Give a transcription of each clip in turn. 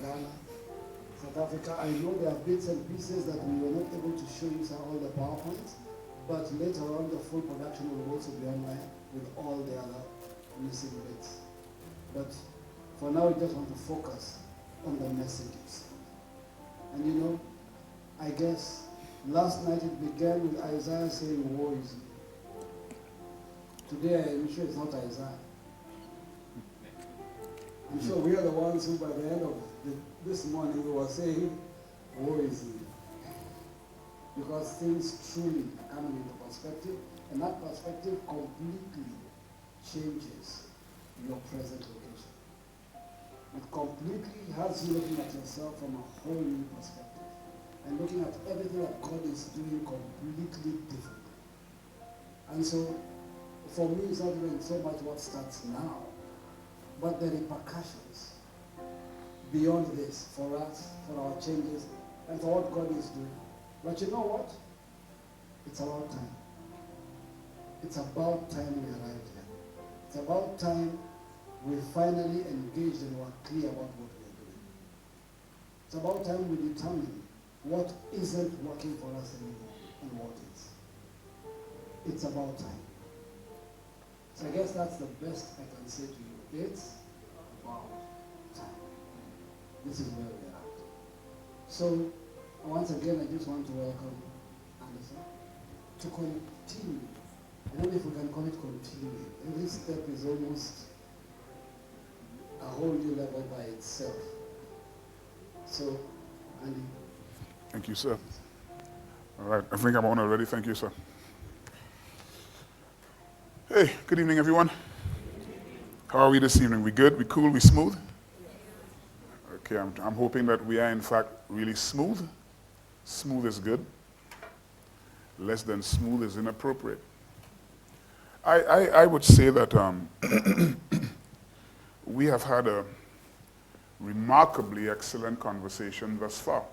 Ghana, South Africa. I know there are bits and pieces that we were not able to show you all the PowerPoints, but later on the full production will also be online with all the other missing bits. But for now, we just want to focus on the messages. And you know, I guess last night it began with Isaiah saying, "Woe is me." Today I am sure it's not Isaiah. I'm sure we are the ones who by the end of this morning we were saying, "Woe is me." Because things truly come into perspective, and that perspective completely changes your present location. It completely has you looking at yourself from a whole new perspective and looking at everything that God is doing completely differently. And so, for me, it's not even so much what starts now, but the repercussions beyond this for us, for our changes, and for what God is doing. But you know what? It's about time. It's about time we arrived here. It's about time we finally engaged and were clear about what we're doing. It's about time we determine what isn't working for us anymore and what is. It's about time. So I guess that's the best I can say to you. It's about time. This is where we're at. So once again, I just want to welcome Anderson to continue. I don't know if we can call it continuing. Every step is almost a whole new level by itself. So, Andy. Thank you, sir. All right, I think I'm on already. Thank you, sir. Hey, good evening, everyone. How are we this evening? We good? We cool? We smooth? Okay, I'm hoping that we are, in fact, really smooth. Smooth is good. Less than smooth is inappropriate. I would say that we have had a remarkably excellent conversation thus far.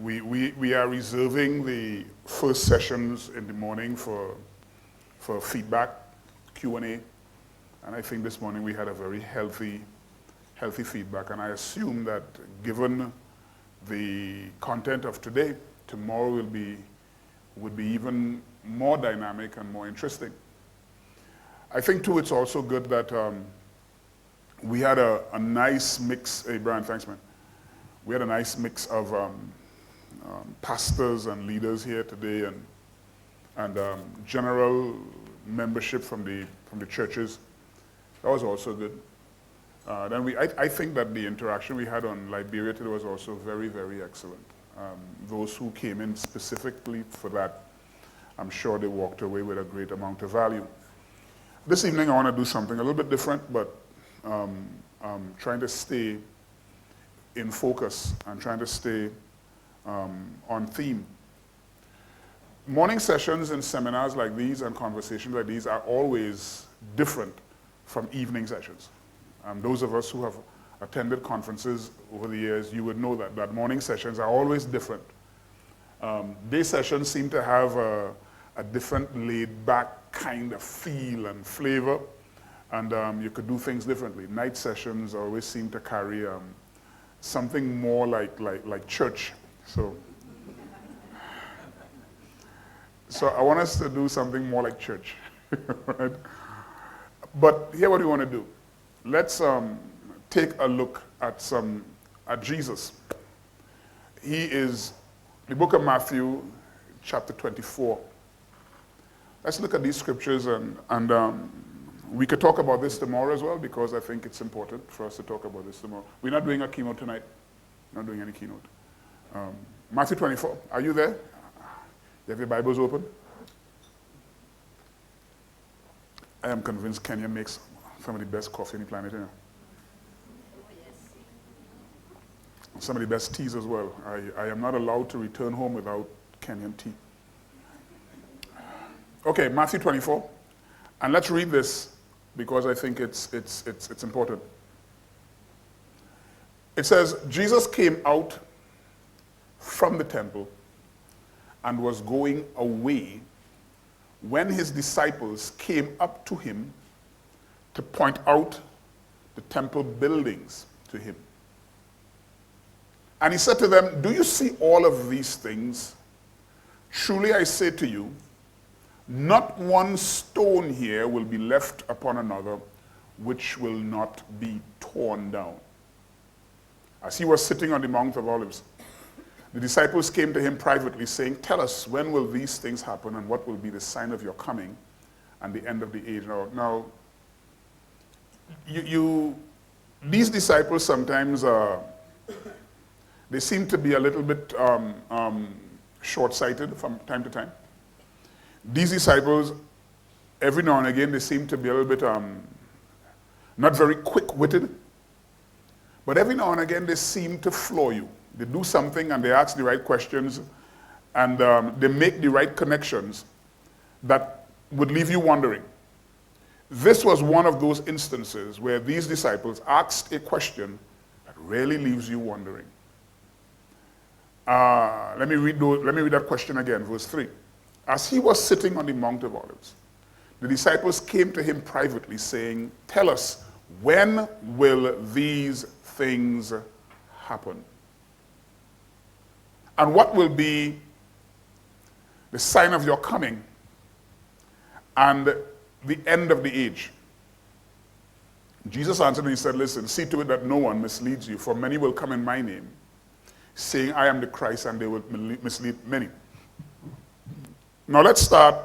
We are reserving the first sessions in the morning for feedback, Q&A, and I think this morning we had a very healthy feedback, and I assume that given the content of today, tomorrow would be even more dynamic and more interesting. I think too it's also good that we had a nice mix. Hey Brian, thanks man. We had a nice mix of pastors and leaders here today, and general membership from the churches. That was also good. Then I think that the interaction we had on Liberia today was also very, very excellent. Those who came in specifically for that, I'm sure they walked away with a great amount of value. This evening I want to do something a little bit different, but trying to stay in focus and trying to stay on theme. Morning sessions and seminars like these and conversations like these are always different from evening sessions. Those of us who have attended conferences over the years, you would know that morning sessions are always different. Day sessions seem to have a different laid-back kind of feel and flavor, and you could do things differently. Night sessions always seem to carry something more like church. So I want us to do something more like church, right? But here, what we want to do? Let's take a look at Jesus. He is the book of Matthew, chapter 24. Let's look at these scriptures, and we could talk about this tomorrow as well, because I think it's important for us to talk about this tomorrow. We're not doing a keynote tonight. We're not doing any keynote. Matthew 24. Are you there? You have your Bibles open? I am convinced Kenya makes some of the best coffee on the planet, you know. Some of the best teas as well. I am not allowed to return home without Kenyan tea. Okay, Matthew 24. And let's read this because I think it's important. It says, Jesus came out from the temple and was going away when his disciples came up to him to point out the temple buildings. to him. And he said to them, do you see all of these things? Truly I say to you, not one stone here will be left upon another which will not be torn down. As he was sitting on the Mount of Olives, the disciples came to him privately, saying, tell us, when will these things happen, and what will be the sign of your coming and the end of the age? Now these disciples sometimes, they seem to be a little bit short-sighted from time to time. These disciples, every now and again, they seem to be a little bit not very quick-witted, but every now and again they seem to floor you. They do something and they ask the right questions, and they make the right connections that would leave you wondering. This was one of those instances where these disciples asked a question that really leaves you wondering. Let me read that question again, verse 3. As he was sitting on the Mount of Olives, the disciples came to him privately, saying, tell us, when will these things happen? And what will be the sign of your coming and the end of the age? Jesus answered and he said, listen, see to it that no one misleads you, for many will come in my name, saying, I am the Christ, and they will mislead many. Now let's start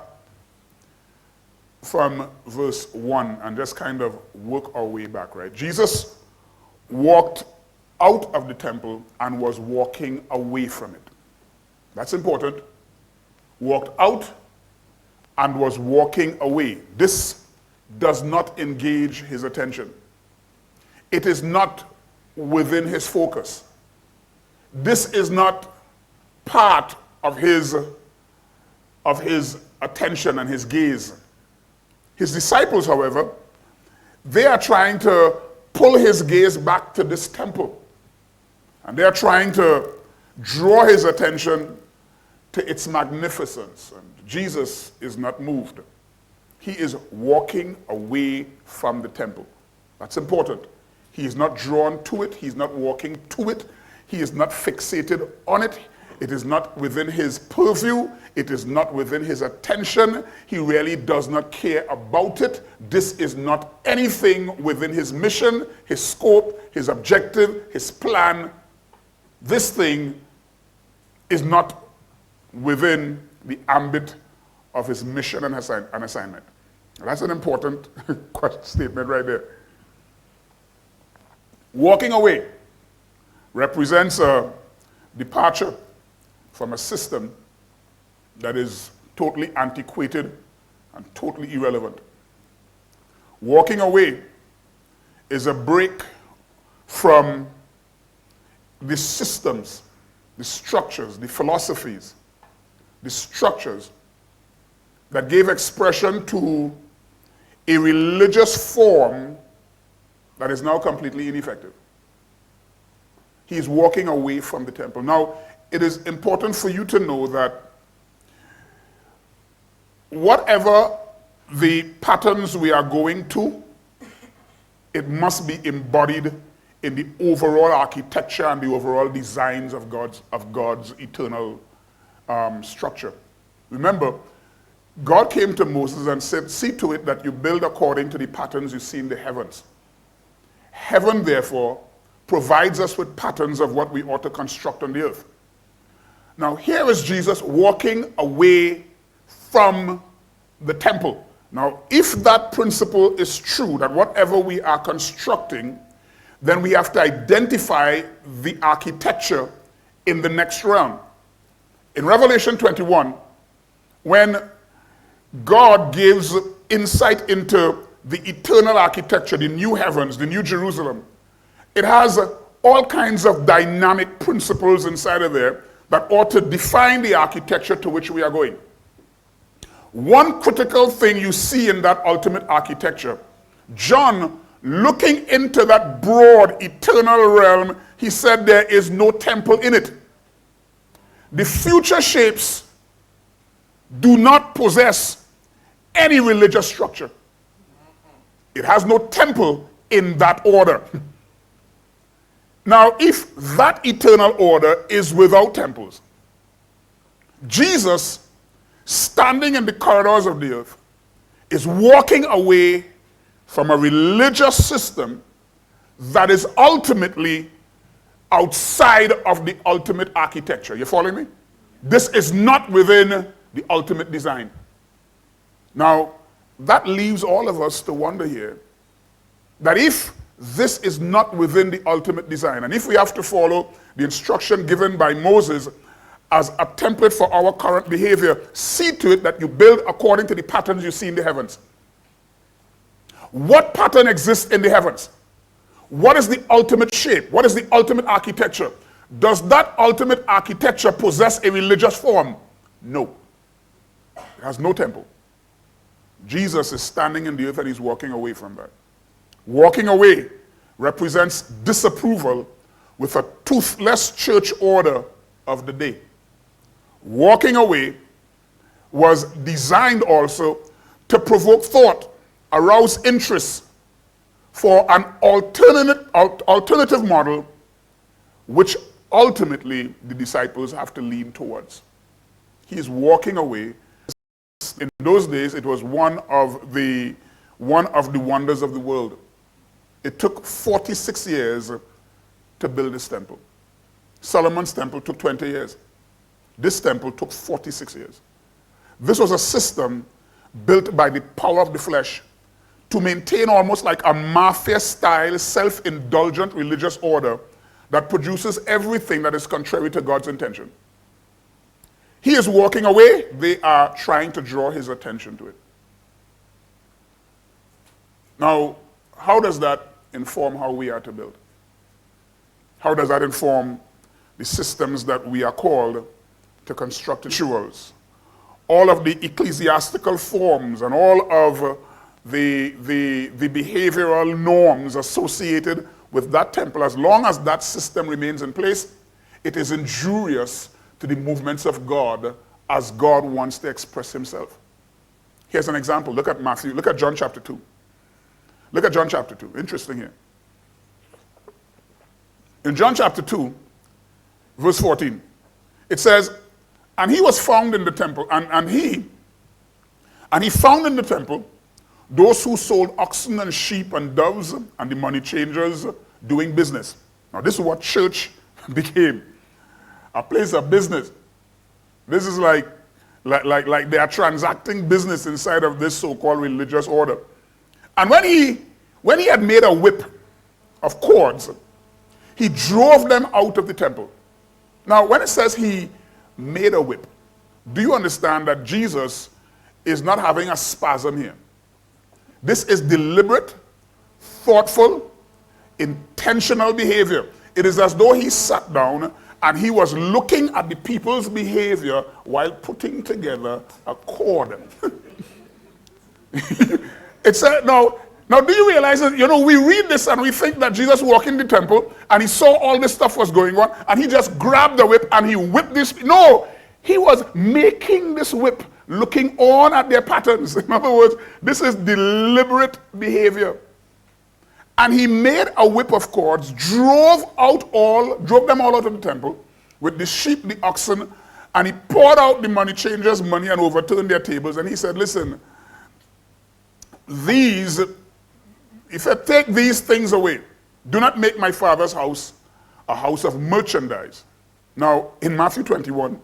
from verse 1 and just kind of work our way back, right? Jesus walked out of the temple and was walking away from it. That's important. Walked out and was walking away. This does not engage his attention. It is not within his focus. This is not part of his attention and his gaze. His disciples, however, they are trying to pull his gaze back to this temple. And they are trying to draw his attention to its magnificence. And Jesus is not moved. He is walking away from the temple. That's important. He is not drawn to it. He's not walking to it. He is not fixated on it. It is not within his purview. It is not within his attention. He really does not care about it. This is not anything within his mission, his scope, his objective, his plan. This thing is not within the ambit of his mission and assignment. That's an important statement right there. Walking away represents a departure from a system that is totally antiquated and totally irrelevant. Walking away is a break from the systems, the structures, the philosophies, the structures that gave expression to a religious form that is now completely ineffective. He is walking away from the temple. Now, it is important for you to know that whatever the patterns we are going to, it must be embodied in the overall architecture and the overall designs of God's eternal structure. Remember, God came to Moses and said, see to it that you build according to the patterns you see in the heavens. Heaven, therefore, provides us with patterns of what we ought to construct on the earth. Now, here is Jesus walking away from the temple. Now, if that principle is true, that whatever we are constructing, then we have to identify the architecture in the next realm. In Revelation 21, when God gives insight into the eternal architecture, the new heavens, the new Jerusalem, it has all kinds of dynamic principles inside of there that ought to define the architecture to which we are going. One critical thing you see in that ultimate architecture, John, looking into that broad eternal realm, he said there is no temple in it. The future shapes do not possess any religious structure. It has no temple in that order. Now, if that eternal order is without temples, Jesus, standing in the corridors of the earth, is walking away from a religious system that is ultimately outside of the ultimate architecture. You following me? This is not within the ultimate design. Now, that leaves all of us to wonder here that if this is not within the ultimate design, and if we have to follow the instruction given by Moses as a template for our current behavior, see to it that you build according to the patterns you see in the heavens. What pattern exists in the heavens? What is the ultimate shape? What is the ultimate architecture? Does that ultimate architecture possess a religious form? No. It has no temple. Jesus is standing in the earth and he's walking away from that. Walking away represents disapproval with a toothless church order of the day. Walking away was designed also to provoke thought, arouse interest for an alternative model which ultimately the disciples have to lean towards. He is walking away. In those days, it was one of the wonders of the world. It took 46 years to build this temple. Solomon's temple took 20 years. This temple took 46 years. This was a system built by the power of the flesh to maintain almost like a mafia-style, self-indulgent religious order that produces everything that is contrary to God's intention. He is walking away. They are trying to draw his attention to it. Now, how does that inform how we are to build? How does that inform the systems that we are called to construct? Rituals, all of the ecclesiastical forms and all of the behavioral norms associated with that temple, as long as that system remains in place, it is injurious to the movements of God as God wants to express himself. Here's an example. Look at Matthew. Look at John chapter 2. Look at John chapter 2. Interesting here. In John chapter 2, verse 14, it says, and he was found in the temple, and he found in the temple those who sold oxen and sheep and doves and the money changers doing business. Now this is what church became. A place of business. This is like they are transacting business inside of this so-called religious order. And when he had made a whip of cords, he drove them out of the temple. Now, when it says he made a whip, do you understand that Jesus is not having a spasm here? This is deliberate, thoughtful, intentional behavior. It is as though he sat down and he was looking at the people's behavior while putting together a cord. It said, now do you realize that, we read this and we think that Jesus walked in the temple and he saw all this stuff was going on and he just grabbed the whip and he whipped this. No, he was making this whip, looking on at their patterns. In other words, this is deliberate behavior. And he made a whip of cords, drove them all out of the temple with the sheep, the oxen, and he poured out the money changers' money and overturned their tables. And he said, listen, if I take these things away, do not make my Father's house a house of merchandise. Now, in Matthew 21,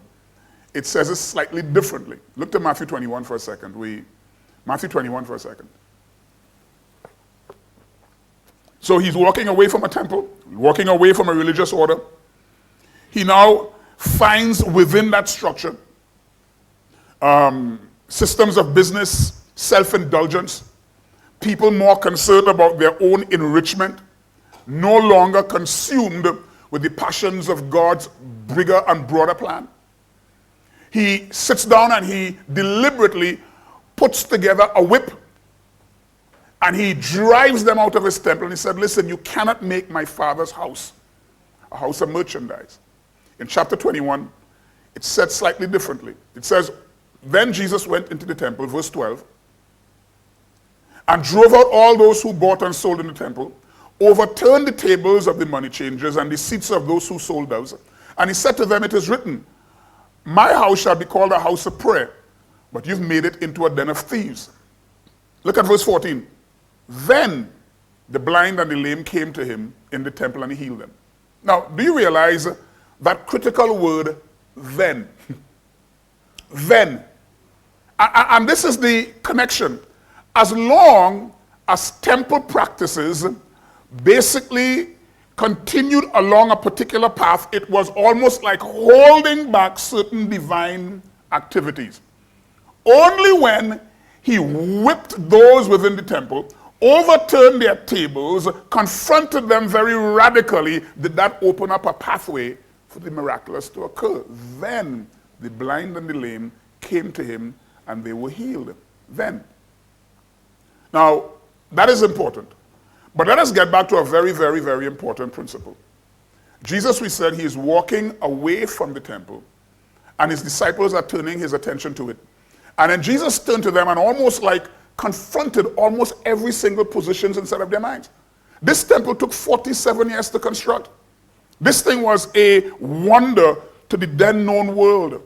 it says it slightly differently. Look to Matthew 21 for a second. Matthew 21 for a second. So he's walking away from a temple, walking away from a religious order. He now finds within that structure systems of business, self-indulgence, people more concerned about their own enrichment, no longer consumed with the passions of God's bigger and broader plan. He sits down and he deliberately puts together a whip and he drives them out of his temple. And he said, listen, you cannot make my Father's house a house of merchandise. In chapter 21, it's said slightly differently. It says, then Jesus went into the temple, verse 12, and drove out all those who bought and sold in the temple, overturned the tables of the money changers and the seats of those who sold doves. And he said to them, it is written, my house shall be called a house of prayer, but you've made it into a den of thieves. Look at verse 14. Then the blind and the lame came to him in the temple and he healed them. Now, do you realize that critical word, then? Then. And this is the connection. As long as temple practices basically continued along a particular path, it was almost like holding back certain divine activities. Only when he whipped those within the temple, overturned their tables, confronted them very radically, did that open up a pathway for the miraculous to occur. Then the blind and the lame came to him and they were healed. Then. Now, that is important. But let us get back to a very, very, very important principle. Jesus, we said, he is walking away from the temple, and his disciples are turning his attention to it. And then Jesus turned to them and almost like confronted almost every single position inside of their minds. This temple took 47 years to construct. This thing was a wonder to the then known world.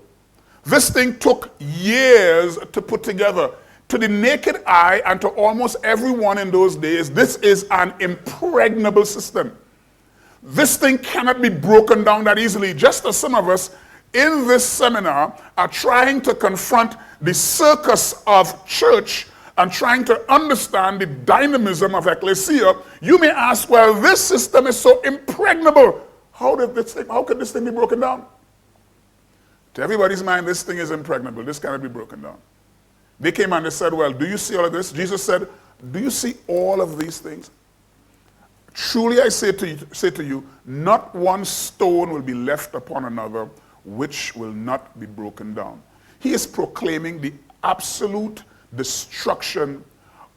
This thing took years to put together. To the naked eye and to almost everyone in those days, this is an impregnable system. This thing cannot be broken down that easily. Just as some of us in this seminar are trying to confront the circus of church and trying to understand the dynamism of Ekklesia, you may ask, well, this system is so impregnable. How could this thing be broken down? To everybody's mind, this thing is impregnable. This cannot be broken down. They came and they said, well, do you see all of this? Jesus said, do you see all of these things? Truly I say to you, not one stone will be left upon another which will not be broken down. He is proclaiming the absolute destruction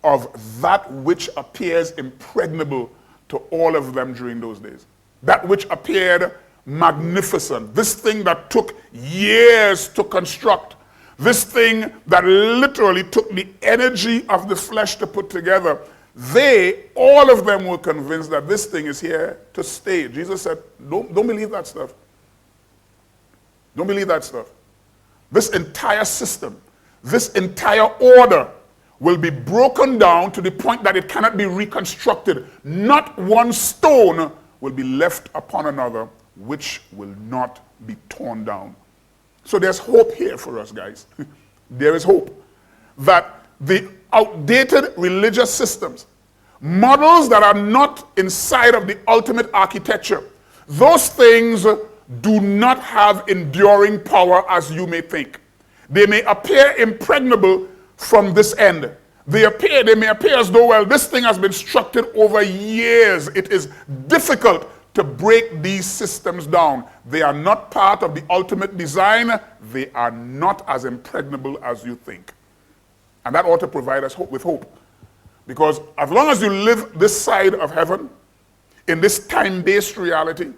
of that which appears impregnable to all of them during those days. That which appeared magnificent. This thing that took years to construct. This thing that literally took the energy of the flesh to put together. All of them were convinced that this thing is here to stay. Jesus said, don't believe that stuff. Don't believe that stuff. This entire system, this entire order will be broken down to the point that it cannot be reconstructed. Not one stone will be left upon another which will not be torn down. So there's hope here for us, guys. There is hope that the outdated religious systems, models that are not inside of the ultimate architecture, those things do not have enduring power as you may think. They may appear impregnable from this end. They may appear as though, well, this thing has been structured over years. It is difficult to break these systems down. They are not part of the ultimate design. They are not as impregnable as you think. And that ought to provide us with hope. Because as long as you live this side of heaven, in this time-based reality,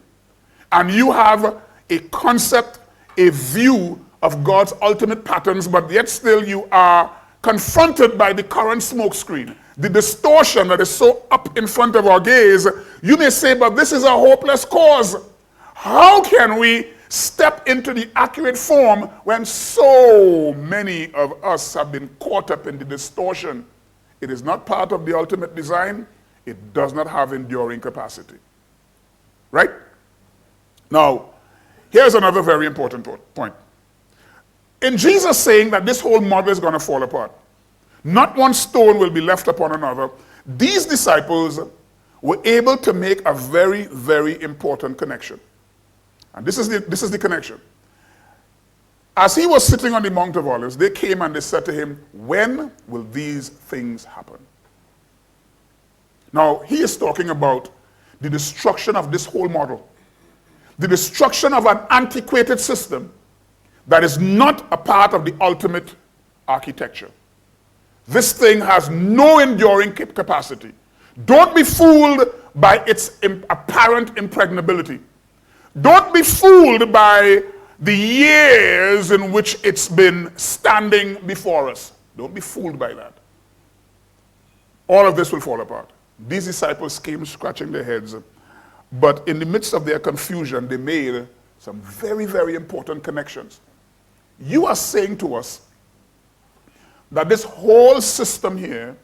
and you have a concept, a view of God's ultimate patterns, but yet still you are confronted by the current smokescreen, the distortion that is so up in front of our gaze, you may say, but this is a hopeless cause. How can we step into the accurate form when so many of us have been caught up in the distortion? It is not part of the ultimate design. It does not have enduring capacity. Right? Now, here's another very important point. In Jesus saying that this whole model is going to fall apart, not one stone will be left upon another, these disciples were able to make a very, very important connection. And this is the connection. As he was sitting on the Mount of Olives, they came and they said to him, when will these things happen? Now, he is talking about the destruction of this whole model. The destruction of an antiquated system that is not a part of the ultimate architecture. This thing has no enduring capacity. Don't be fooled by its apparent impregnability. Don't be fooled by the years in which it's been standing before us. Don't be fooled by that. All of this will fall apart. These disciples came scratching their heads, but in the midst of their confusion, they made some very, very important connections. You are saying to us that this whole system here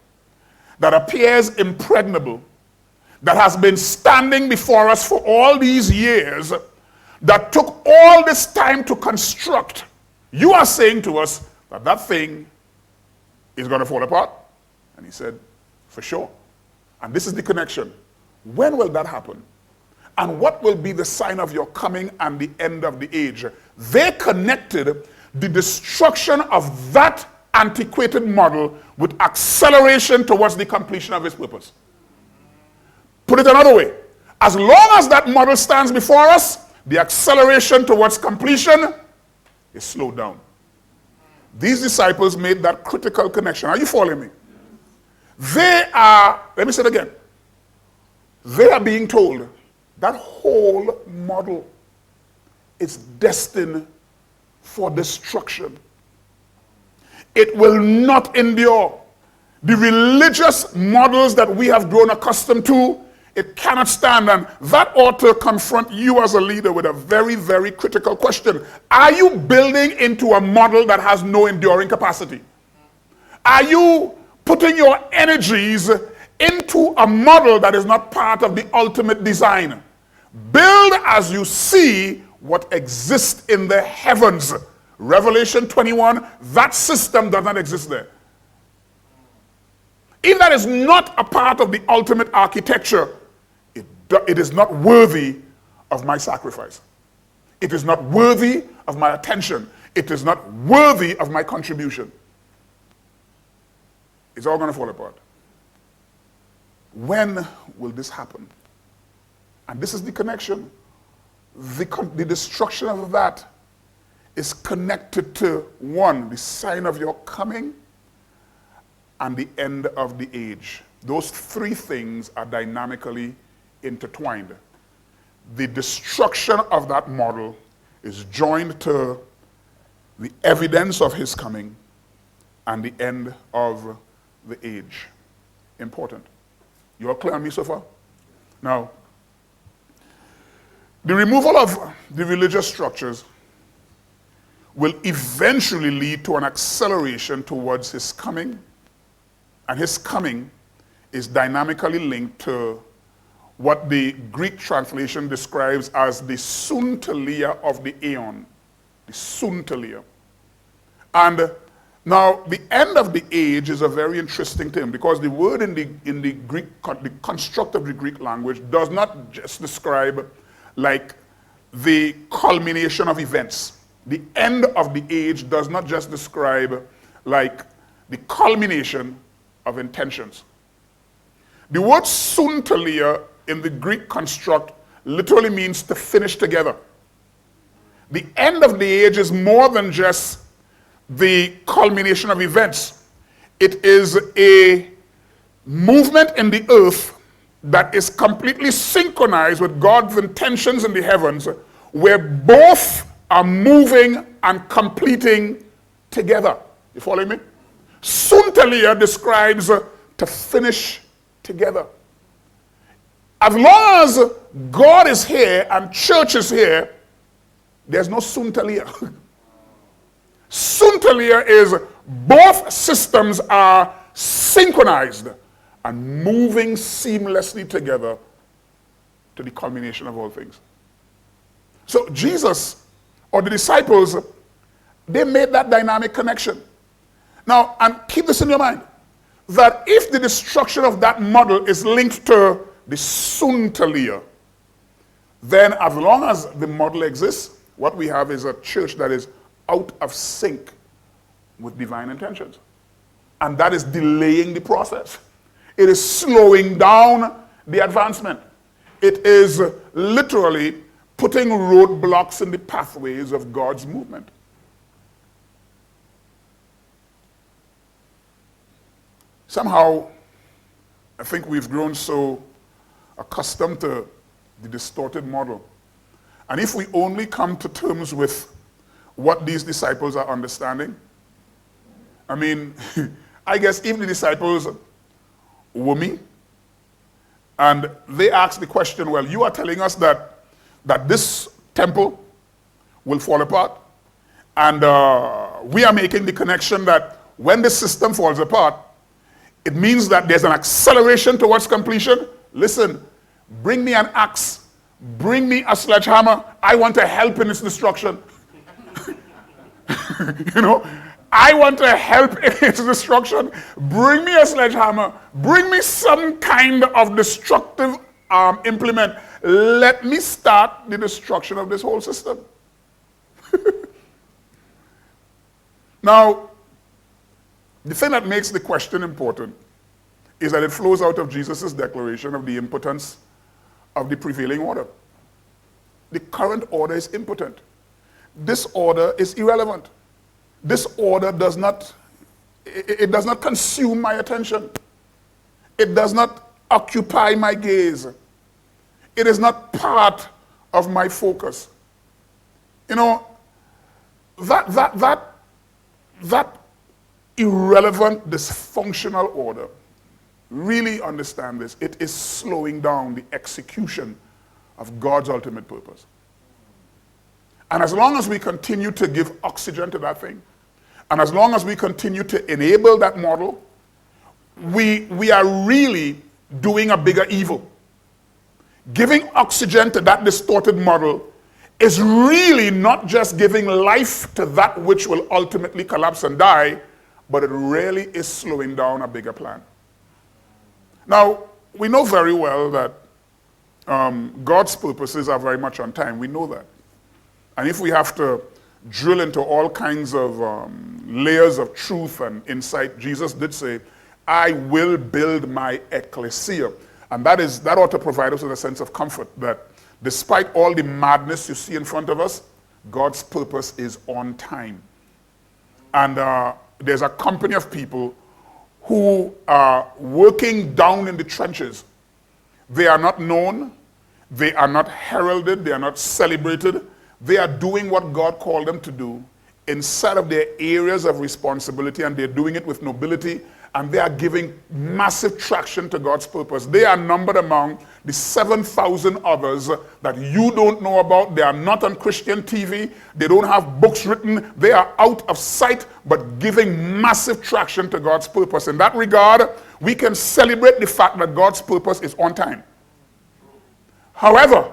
that appears impregnable, that has been standing before us for all these years, that took all this time to construct, you are saying to us that that thing is going to fall apart? And he said, for sure. And this is the connection. When will that happen? And what will be the sign of your coming and the end of the age? They connected the destruction of that antiquated model with acceleration towards the completion of his purpose. Put it another way. As long as that model stands before us, the acceleration towards completion is slowed down. These disciples made that critical connection. Are you following me? They are, let me say it again. They are being told that whole model is destined for destruction. It will not endure. The religious models that we have grown accustomed to, it cannot stand. And that ought to confront you as a leader with a very, very critical question. Are you building into a model that has no enduring capacity? Are you putting your energies into a model that is not part of the ultimate design? Build as you see what exists in the heavens. Revelation 21, that system does not exist there. If that is not a part of the ultimate architecture, it is not worthy of my sacrifice. It is not worthy of my attention. It is not worthy of my contribution. It's all going to fall apart. When will this happen? And this is the connection. The destruction of that is connected to, one, the sign of your coming and the end of the age. Those three things are dynamically intertwined. The destruction of that model is joined to the evidence of his coming and the end of the age. Important. You all clear on me so far? Now, the removal of the religious structures will eventually lead to an acceleration towards his coming, and his coming is dynamically linked to what the Greek translation describes as the soontelia of the aeon, the soontelia. And now, the end of the age is a very interesting term because the word in the Greek, the construct of the Greek language does not just describe like the culmination of events. The end of the age does not just describe like the culmination of intentions. The word soontelia in the Greek construct literally means to finish together. The end of the age is more than just the culmination of events. It is a movement in the earth that is completely synchronized with God's intentions in the heavens, where both are moving and completing together. You following me? Soontelia describes to finish together. As long as God is here and church is here, there's no soontelia. Soontelia is both systems are synchronized and moving seamlessly together to the culmination of all things. So Jesus or the disciples, they made that dynamic connection. Now, and keep this in your mind, that if the destruction of that model is linked to the soontelia, then as long as the model exists, what we have is a church that is out of sync with divine intentions. And that is delaying the process. It is slowing down the advancement. It is literally putting roadblocks in the pathways of God's movement. Somehow, I think we've grown so accustomed to the distorted model. And if we only come to terms with what these disciples are understanding, I mean, I guess if the disciples were me, And they asked the question, well, you are telling us that this temple will fall apart. And we are making the connection that when the system falls apart, it means that there's an acceleration towards completion. Listen, bring me an axe. Bring me a sledgehammer. I want to help in its destruction. You know, I want to help in its destruction. Bring me a sledgehammer. Bring me some kind of destructive implement. Let me start the destruction of this whole system. Now, the thing that makes the question important is that it flows out of Jesus' declaration of the impotence of the prevailing order. The current order is impotent. This order is irrelevant. This order does not consume my attention. It does not occupy my gaze. It is not part of my focus. You know, that irrelevant, dysfunctional order, really understand this, it is slowing down the execution of God's ultimate purpose. And as long as we continue to give oxygen to that thing, and as long as we continue to enable that model, we are really doing a bigger evil. Giving oxygen to that distorted model is really not just giving life to that which will ultimately collapse and die, but it really is slowing down a bigger plan. Now, we know very well that God's purposes are very much on time. We know that. And if we have to drill into all kinds of layers of truth and insight, Jesus did say, I will build my Ekklesia. And that ought to provide us with a sense of comfort that despite all the madness you see in front of us, God's purpose is on time. And there's a company of people who are working down in the trenches. They are not known, they are not heralded, they are not celebrated. They are doing what God called them to do inside of their areas of responsibility, and they're doing it with nobility, and they are giving massive traction to God's purpose. They are numbered among the 7,000 others that you don't know about. They are not on Christian TV. They don't have books written. They are out of sight, but giving massive traction to God's purpose. In that regard, we can celebrate the fact that God's purpose is on time. However,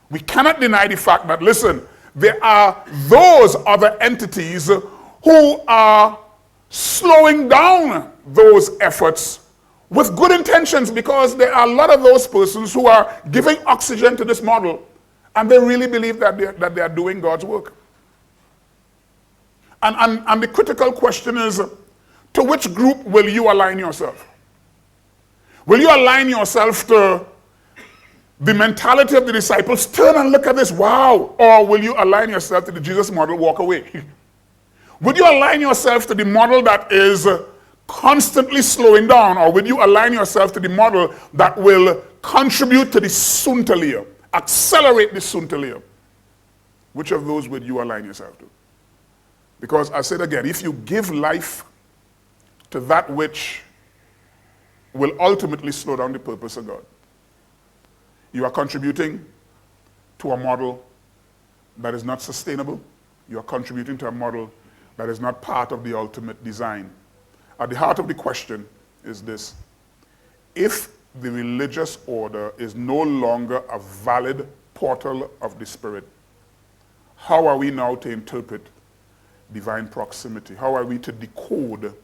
we cannot deny the fact that, listen, there are those other entities who are slowing down those efforts with good intentions, because there are a lot of those persons who are giving oxygen to this model and they really believe that they are doing God's work. And the critical question is, to which group will you align yourself? Will you align yourself to the mentality of the disciples, turn and look at this, wow? Or will you align yourself to the Jesus model, walk away? Would you align yourself to the model that is constantly slowing down? Or will you align yourself to the model that will contribute to the suntalia, accelerate the suntalia? Which of those would you align yourself to? Because I said again, if you give life to that which will ultimately slow down the purpose of God, you are contributing to a model that is not sustainable. You are contributing to a model that is not part of the ultimate design. At the heart of the question is this: if the religious order is no longer a valid portal of the Spirit, how are we now to interpret divine proximity? How are we to decode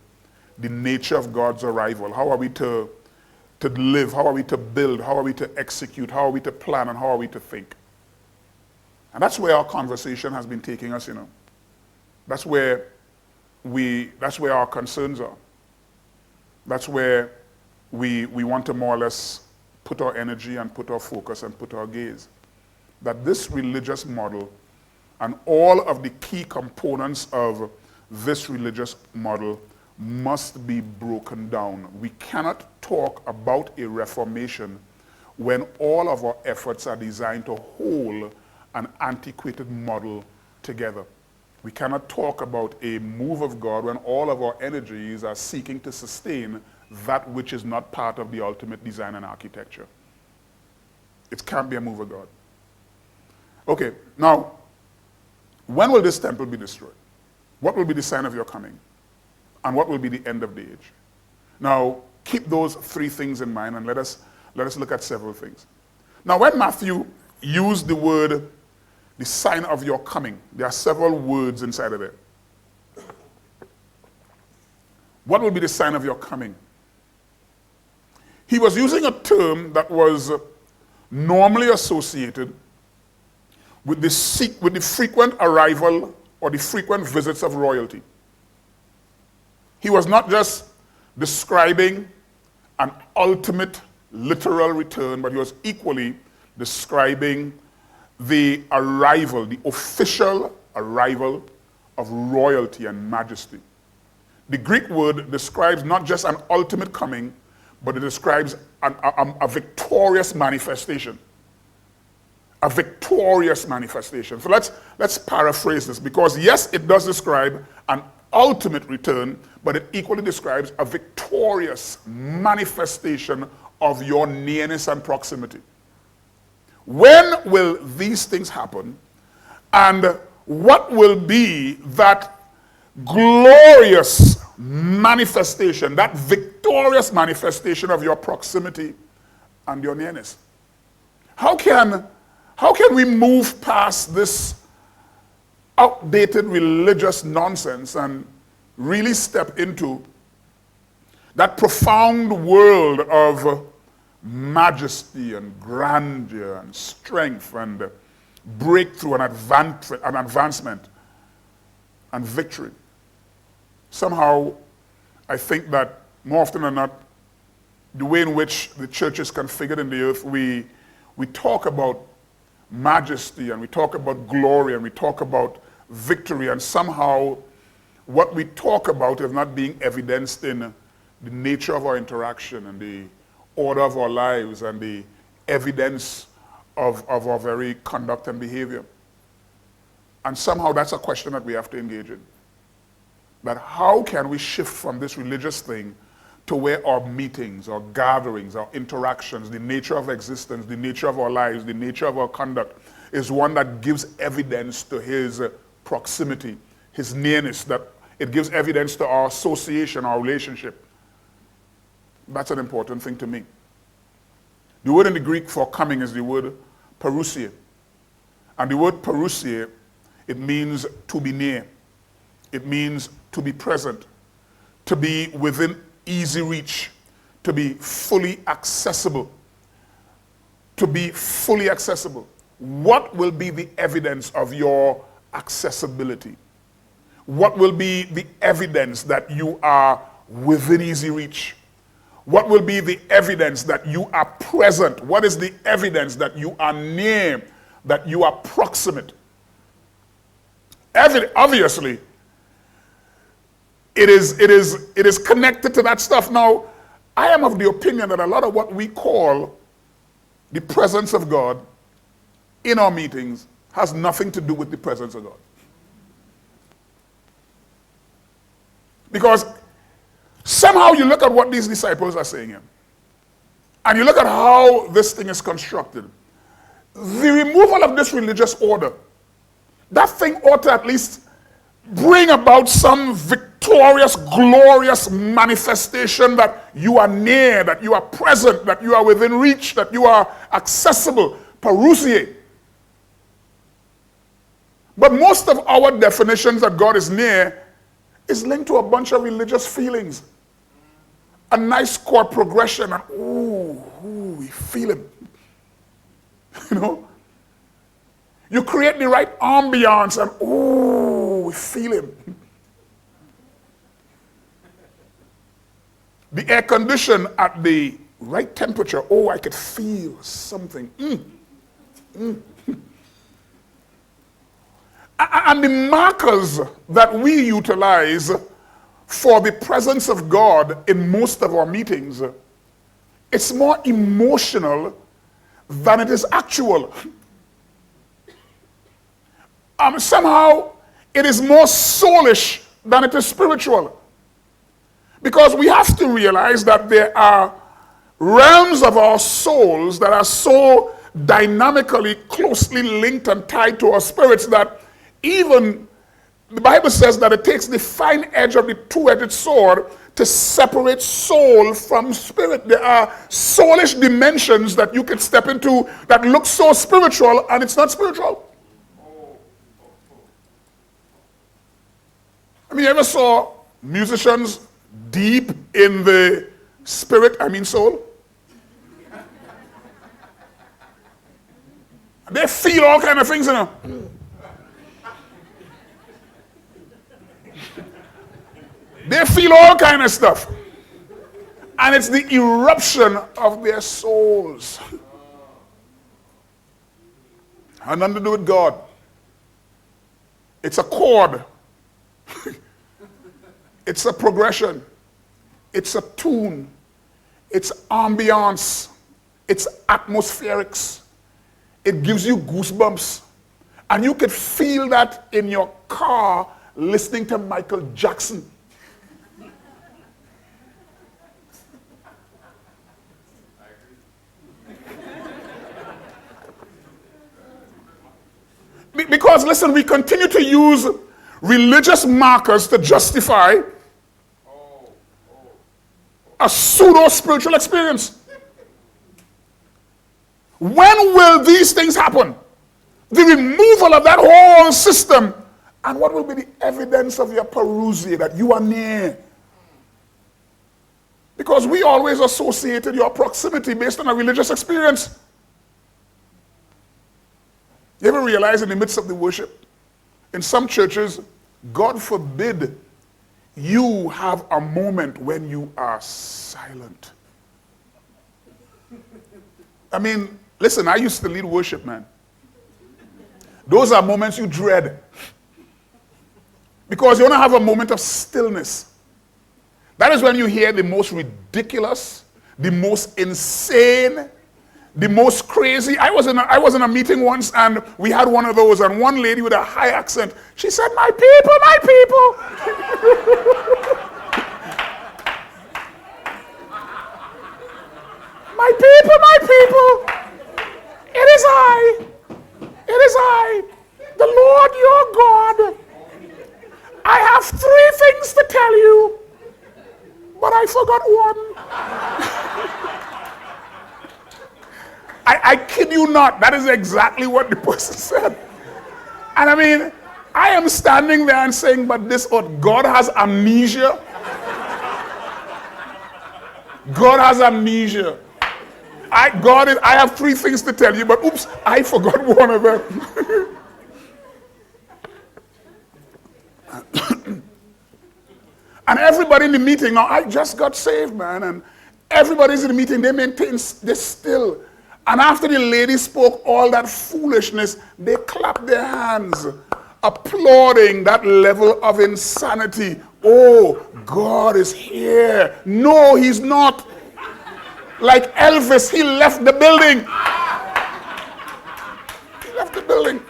the nature of God's arrival? How are we to live? How are we to build? How are we to execute? How are we to plan? And how are we to think? And that's where our conversation has been taking us, you know. That's where our concerns are. That's where we want to more or less put our energy and put our focus and put our gaze. That this religious model and all of the key components of this religious model must be broken down. We cannot talk about a reformation when all of our efforts are designed to hold an antiquated model together. We cannot talk about a move of God when all of our energies are seeking to sustain that which is not part of the ultimate design and architecture. It can't be a move of God. Okay, now, when will this temple be destroyed? What will be the sign of your coming? And what will be the end of the age? Now, keep those three things in mind, and let us look at several things. Now, when Matthew used the word, the sign of your coming, there are several words inside of it. What will be the sign of your coming? He was using a term that was normally associated with the frequent arrival or the frequent visits of royalty. He was not just describing an ultimate literal return, but he was equally describing the arrival, the official arrival of royalty and majesty. The Greek word describes not just an ultimate coming, but it describes a victorious manifestation. A victorious manifestation. So let's paraphrase this, because yes, it does describe an ultimate return, but it equally describes a victorious manifestation of your nearness and proximity. When will these things happen? And what will be that glorious manifestation, that victorious manifestation of your proximity and your nearness? How can we move past this outdated religious nonsense and really step into that profound world of majesty and grandeur and strength and breakthrough and advancement and victory? Somehow, I think that more often than not, the way in which the church is configured in the earth, we talk about majesty and we talk about glory and we talk about victory, and somehow what we talk about is not being evidenced in the nature of our interaction and the order of our lives and the evidence of our very conduct and behavior. And somehow that's a question that we have to engage in. That how can we shift from this religious thing to where our meetings, our gatherings, our interactions, the nature of existence, the nature of our lives, the nature of our conduct is one that gives evidence to his proximity, his nearness, that it gives evidence to our association, our relationship. That's an important thing to me. The word in the Greek for coming is the word parousia. And the word parousia, it means to be near. It means to be present, to be within easy reach, to be fully accessible. To be fully accessible. What will be the evidence of your accessibility? What will be the evidence that you are within easy reach? What will be the evidence that you are present? What is the evidence that you are near, that you are proximate? Obviously, it is connected to that stuff. Now, I am of the opinion that a lot of what we call the presence of God in our meetings has nothing to do with the presence of God. Because somehow you look at what these disciples are saying here, and you look at how this thing is constructed. The removal of this religious order, that thing ought to at least bring about some victorious, glorious manifestation that you are near, that you are present, that you are within reach, that you are accessible. Parousia. But most of our definitions that God is near is linked to a bunch of religious feelings. A nice chord progression, and ooh, we feel him. You know? You create the right ambiance, and ooh, we feel him. The air condition at the right temperature, oh, I could feel something. And the markers that we utilize for the presence of God in most of our meetings, it's more emotional than it is actual. Somehow, it is more soulish than it is spiritual. Because we have to realize that there are realms of our souls that are so dynamically, closely linked and tied to our spirits that even the Bible says that it takes the fine edge of the two-edged sword to separate soul from spirit. There are soulish dimensions that you can step into that look so spiritual and it's not spiritual. I mean, you ever saw musicians deep in the spirit, I mean soul? They feel all kind of things, you know. They feel all kind of stuff. And it's the eruption of their souls. Had nothing to do with God. It's a chord. It's a progression. It's a tune. It's ambiance. It's atmospherics. It gives you goosebumps. And you could feel that in your car listening to Michael Jackson. Because, listen, we continue to use religious markers to justify a pseudo-spiritual experience. When will these things happen? The removal of that whole system. And what will be the evidence of your parousia that you are near? Because we always associated your proximity based on a religious experience. You ever realize in the midst of the worship, in some churches, God forbid you have a moment when you are silent. I mean, listen, I used to lead worship, man. Those are moments you dread. Because you want to have a moment of stillness. That is when you hear the most ridiculous, the most insane, the most crazy. I was in a meeting once and we had one of those, and one lady with a high accent, she said, "My people, my people." My people, my people. It is I, the Lord your God. I have 3 things to tell you, but I forgot one. I kid you not, that is exactly what the person said. And I mean, I am standing there and saying, but this, what, God has amnesia? God has amnesia. I have 3 things to tell you, but oops, I forgot one of them. And everybody in the meeting, now I just got saved, man, and everybody's in the meeting, they maintain this still. And after the lady spoke all that foolishness, they clapped their hands, applauding that level of insanity. Oh, God is here. No, he's not. Like Elvis, he left the building. He left the building.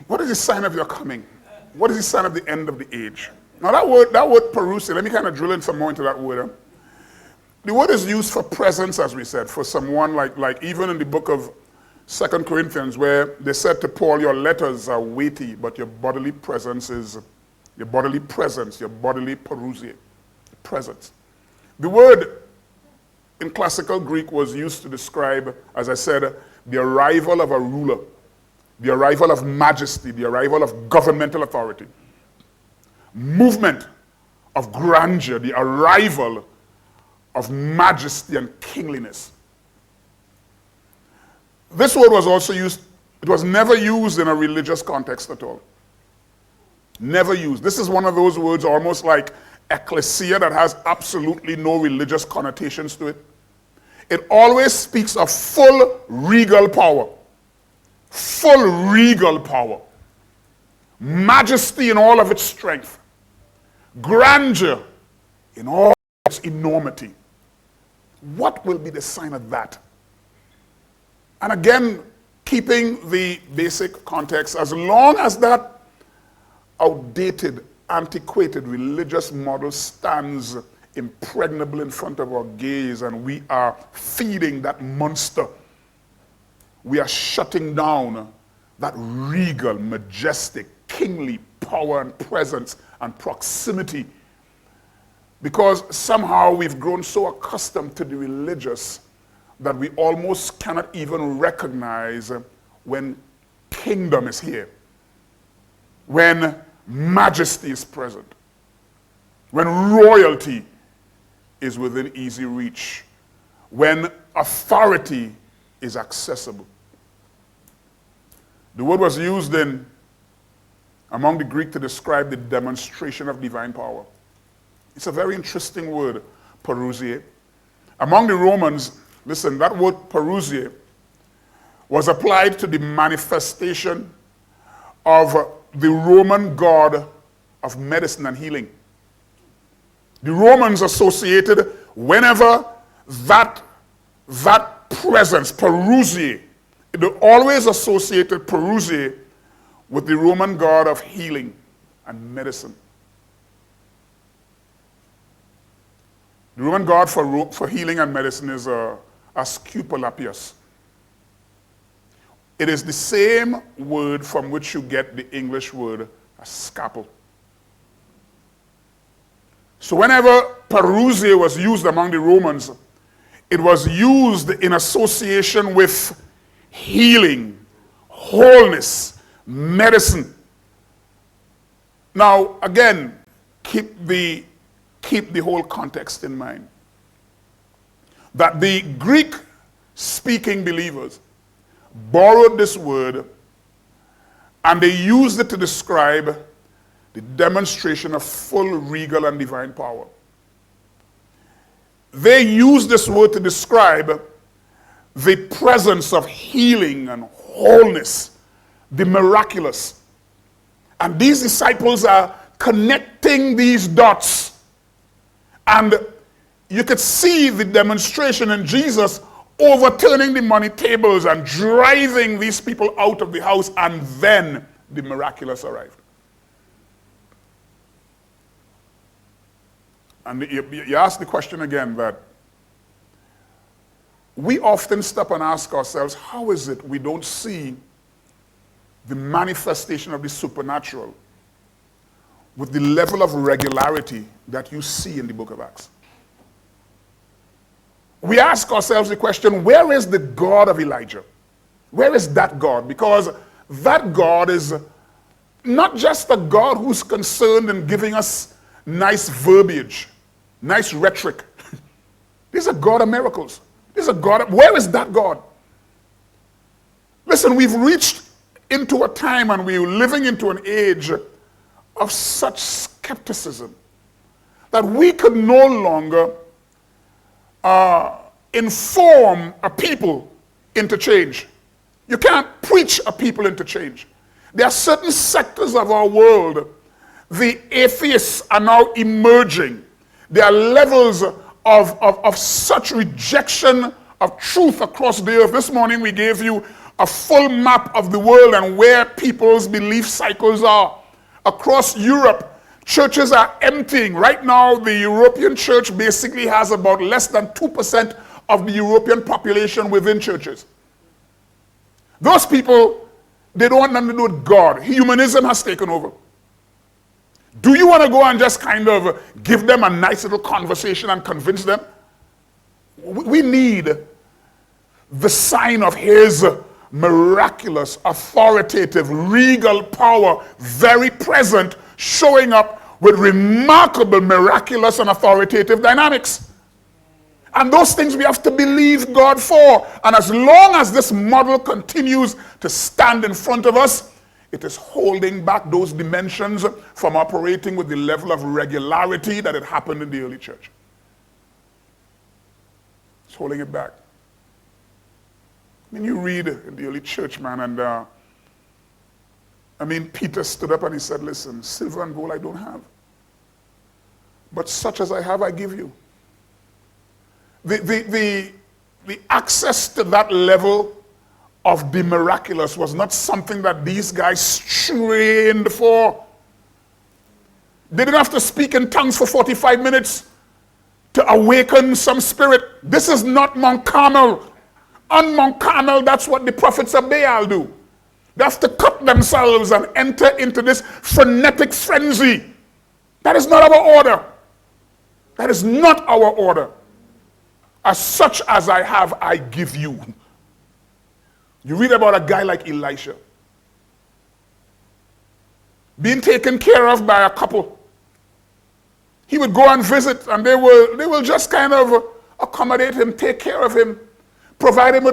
What is the sign of your coming? What is the sign of the end of the age? Now that word parousia, let me kind of drill in some more into that word. The word is used for presence, as we said, for someone like even in the book of 2 Corinthians, where they said to Paul, your letters are weighty, but your bodily presence is, your bodily parousia, presence. The word in classical Greek was used to describe, as I said, the arrival of a ruler, the arrival of majesty, the arrival of governmental authority, movement of grandeur, the arrival of majesty and kingliness. This word was also used, it was never used in a religious context at all. Never used. This is one of those words almost like Ekklesia that has absolutely no religious connotations to it. It always speaks of full regal power. Full regal power. Majesty in all of its strength. Grandeur in all its enormity. What will be the sign of that? And again, keeping the basic context, as long as that outdated, antiquated religious model stands impregnable in front of our gaze and we are feeding that monster, we are shutting down that regal, majestic, kingly power and presence and proximity, because somehow we've grown so accustomed to the religious that we almost cannot even recognize when kingdom is here, when majesty is present, when royalty is within easy reach, when authority is accessible. The word was used among the Greek to describe the demonstration of divine power. It's a very interesting word, parousia. Among the Romans, listen, that word parousia was applied to the manifestation of the Roman god of medicine and healing. The Romans associated whenever that presence, parousia, they always associated parousia with the Roman god of healing and medicine. The Roman god for healing and medicine is Asclepius. It is the same word from which you get the English word scalpel. So whenever parousia was used among the Romans, it was used in association with healing, wholeness, medicine. Now, again, keep the whole context in mind. That the Greek-speaking believers borrowed this word and they used it to describe the demonstration of full regal and divine power. They used this word to describe the presence of healing and wholeness, the miraculous. And these disciples are connecting these dots. And you could see the demonstration in Jesus overturning the money tables and driving these people out of the house, and then the miraculous arrived. And you ask the question again that we often stop and ask ourselves, how is it we don't see the manifestation of the supernatural with the level of regularity that you see in the book of Acts? We ask ourselves the question, where is the God of Elijah? Where is that God? Because that God is not just a God who's concerned in giving us nice verbiage, nice rhetoric. This is a God of miracles. This is a God where is that God? Listen, we've reached into a time and we're living into an age of such skepticism that we could no longer inform a people into change. You can't preach a people into change. There are certain sectors of our world, the atheists are now emerging. There are levels of such rejection of truth across the earth. This morning we gave you a full map of the world and where people's belief cycles are. Across Europe, churches are emptying. Right now, the European church basically has about less than 2% of the European population within churches. Those people, they don't want nothing to do with God. Humanism has taken over. Do you want to go and just kind of give them a nice little conversation and convince them? We need the sign of his miraculous, authoritative, regal power, very present, showing up with remarkable, miraculous, and authoritative dynamics. And those things we have to believe God for. And as long as this model continues to stand in front of us, it is holding back those dimensions from operating with the level of regularity that had happened in the early church. It's holding it back. I mean, you read in the early church, man, and Peter stood up and he said, listen, silver and gold I don't have, but such as I have, I give you. The access to that level of the miraculous was not something that these guys trained for. They didn't have to speak in tongues for 45 minutes to awaken some spirit. This is not Mount Carmel. On Mount Carmel, that's what the prophets of Baal do. They have to cut themselves and enter into this frenetic frenzy. That is not our order. That is not our order. As such as I have, I give you. You read about a guy like Elisha being taken care of by a couple. He would go and visit, and they will just kind of accommodate him, take care of him, provide him with a